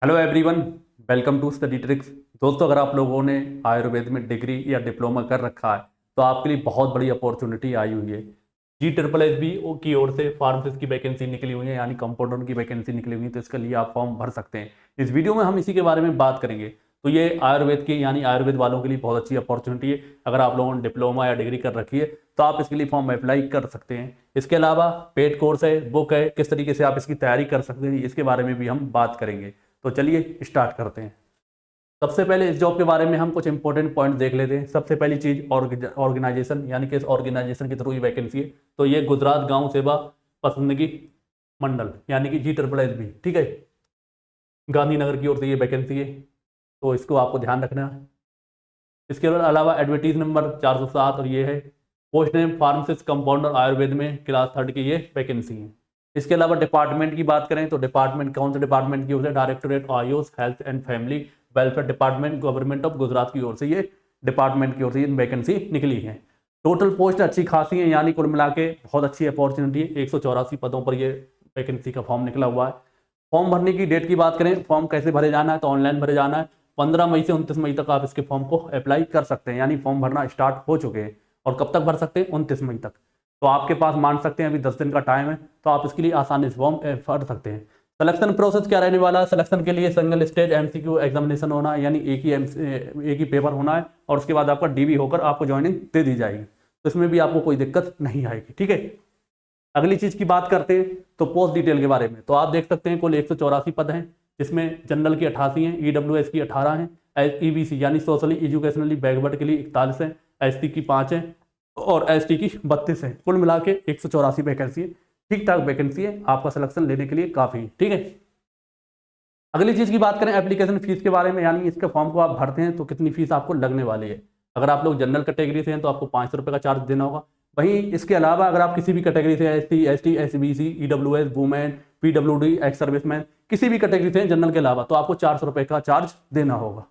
Hello everyone, welcome to study tricks. दोस्तों, अगर आप लोगों ने आयुर्वेद में डिग्री या डिप्लोमा कर रखा है तो आपके लिए बहुत बड़ी अपॉर्चुनिटी आई हुई है। GSSB की ओर से फार्मासिस्ट की वैकेंसी निकली हुई है, यानी कंपाउंडर की वैकेंसी निकली हुई है, तो इसके लिए आप फॉर्म भर सकते हैं। इस वीडियो में हम इसी के बारे में बात करेंगे। तो ये आयुर्वेद की यानी आयुर्वेद वालों के लिए बहुत अच्छी अपॉर्चुनिटी है। अगर आप लोगों ने डिप्लोमा या डिग्री कर रखी है तो आप इसके लिए फॉर्म अप्लाई कर सकते हैं। इसके अलावा पेड कोर्स है, बुक है, किस तरीके से आप इसकी तैयारी कर सकते हैं इसके बारे में भी हम बात करेंगे। तो चलिए स्टार्ट करते हैं। सबसे पहले इस जॉब के बारे में हम कुछ इंपॉर्टेंट पॉइंट देख लेते हैं। सबसे पहली चीज ऑर्गेनाइजेशन, यानी कि इस ऑर्गेनाइजेशन के थ्रू ये वैकेंसी है। तो ये गुजरात गांव सेवा पसंदगी मंडल यानी कि GSSB, ठीक है, गांधीनगर की ओर से ये वैकेंसी है, तो इसको आपको ध्यान रखना है। इसके अलावा एडवर्टीज नंबर 407 और ये है post name pharmacist compounder Ayurveda में क्लास 3 की ये वैकेंसी है। इसके अलावा डिपार्टमेंट की बात करें तो डिपार्टमेंट कौन से डिपार्टमेंट की ओर से, directorate Ayush health and family welfare department government of Gujarat की ओर से ये डिपार्टमेंट की ओर से ये वैकेंसी निकली है। टोटल पोस्ट अच्छी खासी है, यानी कुल मिला के बहुत अच्छी अपॉर्चुनिटी है। 184 पदों पर ये वैकेंसी का फॉर्म निकला हुआ है। फॉर्म भरने की डेट की बात करें, फॉर्म कैसे भरे जाना है तो ऑनलाइन भरे जाना है। 15 मई से 29 मई तक आप इसके फॉर्म को अप्लाई कर सकते हैं, यानी फॉर्म भरना स्टार्ट हो चुके हैं। और कब तक भर सकते हैं? 29 मई तक। तो आपके पास मान सकते हैं अभी 10 दिन का टाइम है, तो आप इसके लिए आसानी से फॉर्म भर सकते हैं। सिलेक्शन प्रोसेस क्या रहने वाला है? सिलेक्शन के लिए सिंगल स्टेज MCQ एग्जामिनेशन होना है, यानी एक ही पेपर होना है, और उसके बाद आपका DV होकर आपको ज्वाइनिंग दे दी जाएगी। तो इसमें भी आपको कोई दिक्कत नहीं आएगी, ठीक है। अगली चीज की बात करते हैं तो पोस्ट डिटेल के बारे में। तो आप देख सकते हैं कुल 184 पद हैं, जिसमें जनरल की 88 हैं, EWS की 18 हैं, EBC यानी सोशली एजुकेशनली बैकवर्ड के लिए 41 हैं, SC की 5 हैं और ST की 32 है। कुल मिला के 184 वैकेंसी है। ठीक ठाक वैकेंसी है, आपका सिलेक्शन लेने के लिए काफी है, ठीक है। अगली चीज की बात करें एप्लीकेशन फीस के बारे में, यानी इसके फॉर्म को आप भरते हैं तो कितनी फीस आपको लगने वाली है। अगर आप लोग जनरल कैटेगरी से हैं तो आपको 500 रुपये का चार्ज देना होगा। वहीं इसके अलावा अगर आप किसी भी कैटेगरी से ST ST SBC EWS women PWD ex serviceman किसी भी कैटेगरी से हैं जनरल के अलावा, तो आपको 400 रुपये का चार्ज देना होगा,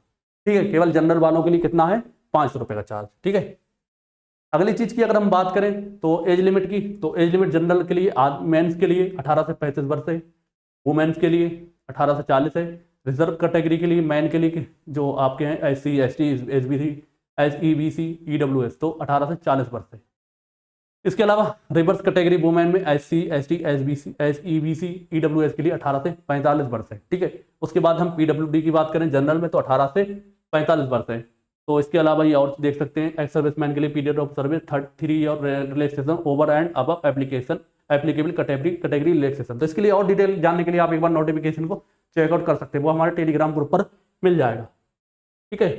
ठीक है। केवल जनरल वालों के लिए कितना है? 500 रुपये का चार्ज, ठीक है। अगली चीज की अगर हम बात करें तो एज लिमिट की, तो एज लिमिट जनरल के लिए मेंस के लिए 18 से 35 वर्ष है, वुमेन्स के लिए 18 से 40 है, रिजर्व कैटेगरी के लिए मैन के लिए जो आपके हैं SC ST SBC EBC EWS तो 18 से 40 वर्ष है। इसके अलावा रिवर्स कैटेगरी वुमेन में SC ST SBC EBC EWS के लिए 18 से 45 वर्ष है, ठीक है। उसके बाद हम PWD की बात करें जनरल में तो 18 से 45 वर्ष है। तो इसके अलावा ये और देख सकते हैं एक्स सर्विसमैन के लिए period of service 3 year relaxation over and अब एप्लीकेशन एप्लीकेबल कैटेगरी रिलैक्सेशन। तो इसके लिए और डिटेल जानने के लिए आप एक बार नोटिफिकेशन को चेकआउट कर सकते हैं, वो हमारे टेलीग्राम ग्रुप पर मिल जाएगा, ठीक है।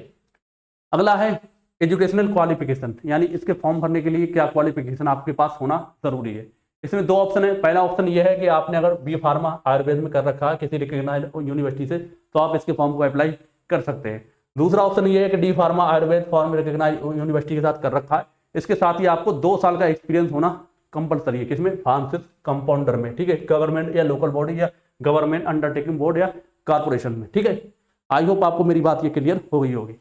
अगला है एजुकेशनल क्वालिफिकेशन, यानी इसके फॉर्म भरने के लिए क्या क्वालिफिकेशन आपके पास होना जरूरी है। इसमें 2 ऑप्शन है। पहला ऑप्शन ये है कि आपने अगर B फार्मा आयुर्वेद में कर रखा है किसी रिकग्नाइज्ड यूनिवर्सिटी से तो आप इसके फॉर्म को अप्लाई कर सकते हैं। दूसरा ऑप्शन ये है कि D pharma Ayurveda from recognized university के साथ कर रखा है, इसके साथ ही आपको 2 साल का एक्सपीरियंस होना कंपलसरी है। किसमें? फार्मासिस्ट कंपाउंडर में, ठीक है। गवर्नमेंट या लोकल बॉडी या गवर्नमेंट अंडरटेकिंग बोर्ड या कारपोरेशन में, ठीक है। आई होप आपको मेरी बात ये क्लियर हो गई होगी।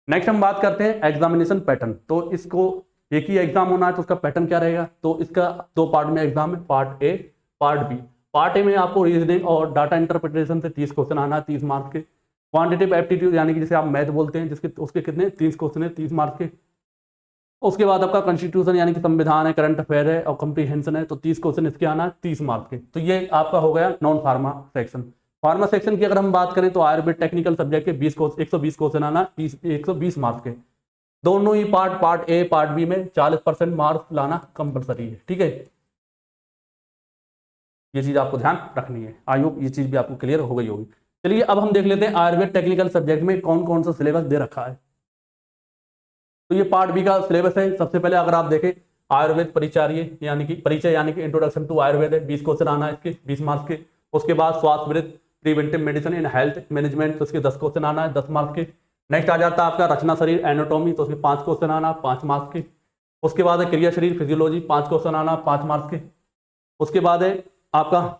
नेक्स्ट हम बात करते हैं एग्जामिनेशन पैटर्न। तो इसको एक ही एग्जाम होना है तो उसका पैटर्न क्या रहेगा? तो इसका 2 पार्ट में एग्जाम है, part A part B. Part A में आपको रीजनिंग और डाटा इंटरप्रिटेशन से 30 क्वेश्चन आना है, 30 मार्क्स के। क्वांटिटेटिव एप्टीट्यूड यानी कि जिसे आप मैथ बोलते हैं, जिसके उसके कितने 30 क्वेश्चन है, 30 मार्क्स के। उसके बाद आपका कॉन्स्टिट्यूशन यानी कि संविधान है, करंट अफेयर है और कॉम्प्रीहेंशन है, तो 30 क्वेश्चन इसके आना है, 30 मार्क्स के। तो ये आपका हो गया non pharma section. Pharma section की अगर हम बात करें तो आयुर्वेद टेक्निकल सब्जेक्ट के 120 क्वेश्चन आना, 120 मार्क्स के। दोनों ही पार्ट ए पार्ट बी में 40% मार्क्स लाना कंपलसरी है, ठीक है। ये चीज आपको ध्यान रखनी है। आई होप ये चीज भी आपको क्लियर हो गई होगी। चलिए अब हम देख लेते हैं आयुर्वेद टेक्निकल सब्जेक्ट में कौन कौन सा सिलेबस दे रखा है। तो ये पार्ट बी का सिलेबस है। सबसे पहले अगर आप देखें आयुर्वेद परिचर्य यानी कि इंट्रोडक्शन टू आयुर्वेद है, 20 क्वेश्चन आना है इसके, 20 मार्क्स के। उसके बाद स्वास्थ्य preventive medicine in health management, तो उसके 10 क्वेश्चन आना है, 10 मार्क्स के। नेक्स्ट आ जाता है आपका रचना शरीर एनाटॉमी, तो उसके 5 क्वेश्चन आना, 5 मार्क्स के। उसके बाद है क्रिया शरीर फिजियोलॉजी, 5 क्वेश्चन आना, 5 मार्क्स के। उसके बाद है आपका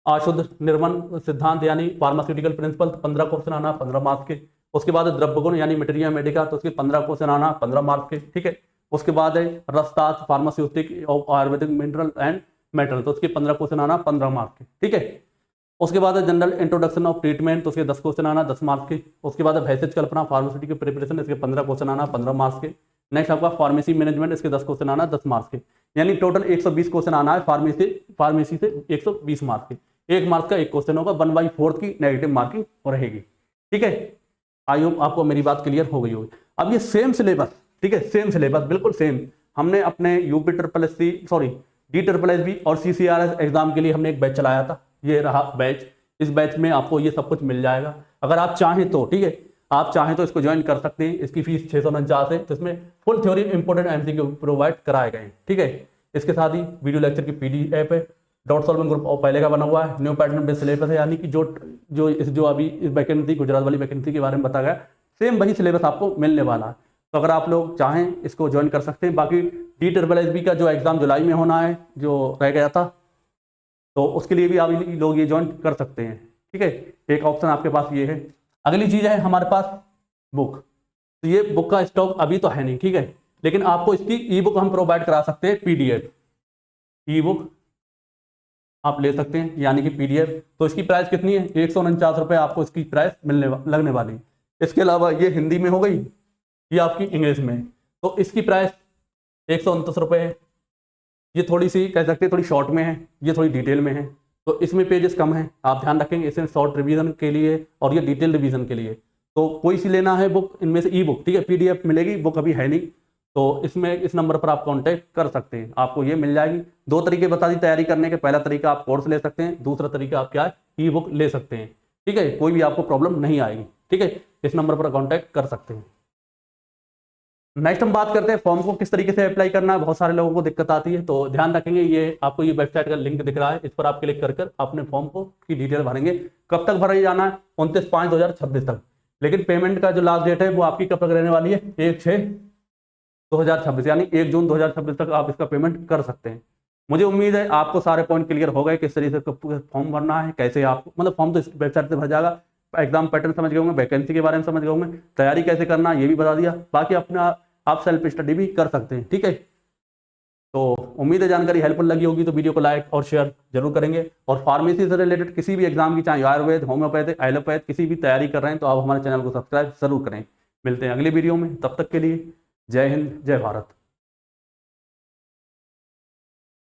अशुद्ध निर्माण सिद्धांत यानी फार्मास्यूटिकल प्रिंसिपल, 15 क्वेश्चन आना, 15 मार्क्स के। उसके बाद है द्रव्य गुण यानी मटेरिया मेडिका, तो उसके 15 क्वेश्चन आना, 15 मार्क्स के, ठीक है। उसके बाद है रसशास्त्र pharmaceutic of Ayurvedic mineral and metal, तो उसके 15 क्वेश्चन आना, 15 मार्क्स के, ठीक है। उसके बाद है जनरल इंट्रोडक्शन ऑफ ट्रीटमेंट, तो उसके 10 क्वेश्चन आना 10 मार्क्स के। उसके बाद है वैसेज कल्पना फार्मास्यूटिकल प्रिपरेशन, इसके 15 क्वेश्चन आना 15 मार्क्स के। नेक्स्ट आपका फार्मेसी मैनेजमेंट, इसके 10 क्वेश्चन आना 10 मार्क्स के। यानी टोटल 120 क्वेश्चन आना है फार्मेसी से 120 मार्क्स के। 1 मार्क्स का एक क्वेश्चन होगा, 1/4 की नेगेटिव मार्किंग रहेगी। ठीक है, आई होप आपको मेरी बात क्लियर हो गई होगी। अब ये सेम सिलेबस, ठीक है, सेम सिलेबस बिल्कुल सेम हमने अपने DSSS और CCRS एग्जाम के लिए हमने एक बैच चलाया था। ये रहा बैच, इस बैच में आपको ये सब कुछ मिल जाएगा अगर आप चाहें तो। ठीक है, आप चाहें तो इसको ज्वाइन कर सकते हैं। इसकी फीस 649 है, तो इसमें full theory important MCQ provide कराए गए हैं। ठीक है, इसके साथ ही वीडियो लेक्चर की PDF है, डॉट सॉल्विंग ग्रुप और पहले का बना हुआ है। न्यू पैटर्न बेस्ड सिलेबस है, यानी कि जो अभी इस वैकेंसी गुजरात वाली वैकेंसी के बारे में बताया गया, सेम वही सिलेबस आपको मिलने वाला है। तो अगर आप लोग चाहें इसको ज्वाइन कर सकते हैं। बाकी DSSS का जो एग्जाम जुलाई में होना है, जो रह गया था, तो उसके लिए भी आप लोग ये ज्वाइन कर सकते हैं। ठीक है, एक ऑप्शन आपके पास ये है। अगली चीज है हमारे पास बुक। तो ये बुक का स्टॉक अभी तो है नहीं, ठीक है, लेकिन आपको इसकी ई-बुक हम प्रोवाइड करा सकते हैं। PDF ई-बुक आप ले सकते हैं, यानी कि PDF। तो इसकी प्राइस कितनी है? 149 रुपये आपको इसकी प्राइस लगने वाली। इसके अलावा ये हिंदी में हो गई, ये आपकी इंग्लिश में, तो इसकी प्राइस 129 रुपये है। ये थोड़ी सी कह सकते हैं थोड़ी शॉर्ट में है, ये थोड़ी डिटेल में है, तो इसमें पेजेस कम है। आप ध्यान रखेंगे, इसमें शॉर्ट रिवीजन के लिए और ये डिटेल रिवीजन के लिए। तो कोई सी लेना है बुक इनमें से ई-बुक, ठीक है, PDF मिलेगी, बुक अभी है नहीं, तो इसमें इस नंबर पर आप कांटेक्ट कर सकते हैं, आपको ये मिल जाएगी। 2 तरीके बता दी तैयारी करने के। पहला तरीका आप कोर्स ले सकते हैं, दूसरा तरीका आप क्या है, ई-बुक ले सकते हैं। ठीक है, कोई भी आपको प्रॉब्लम नहीं आएगी। ठीक है, इस नंबर पर कांटेक्ट कर सकते हैं। नेक्स्ट हम बात करते हैं फॉर्म को किस तरीके से अप्लाई करना है। बहुत सारे लोगों को दिक्कत आती है, तो ध्यान रखेंगे, ये आपको ये वेबसाइट का लिंक दिख रहा है, इस पर आप क्लिक कर अपने फॉर्म को की डिटेल भरेंगे। कब तक भरे जाना है? 29/5/2026 तक। लेकिन पेमेंट का जो लास्ट डेट है वो आपकी कब तक रहने वाली है? 1/6/2026, यानी 1 जून 2026 तक आप इसका पेमेंट कर सकते हैं। मुझे उम्मीद है आपको सारे पॉइंट क्लियर हो गए, किस तरीके से फॉर्म भरना है, कैसे आप मतलब फॉर्म तो इस वेबसाइट से भर जाएगा। एग्जाम पैटर्न समझ गए होंगे, वैकेंसी के बारे में समझ गए होंगे, तैयारी कैसे करना ये भी बता दिया। बाकी अपना आप सेल्फ स्टडी भी कर सकते हैं। ठीक है, तो उम्मीद है जानकारी हेल्पफुल लगी होगी, तो वीडियो को लाइक और शेयर जरूर करेंगे। और फार्मेसी से रिलेटेड किसी भी एग्जाम की, चाहे आयुर्वेद, होम्योपैथ, एलोपैथ, किसी भी तैयारी कर रहे हैं, तो आप हमारे चैनल को सब्सक्राइब जरूर करें। मिलते हैं अगली वीडियो में, तब तक के लिए जय हिंद, जय भारत।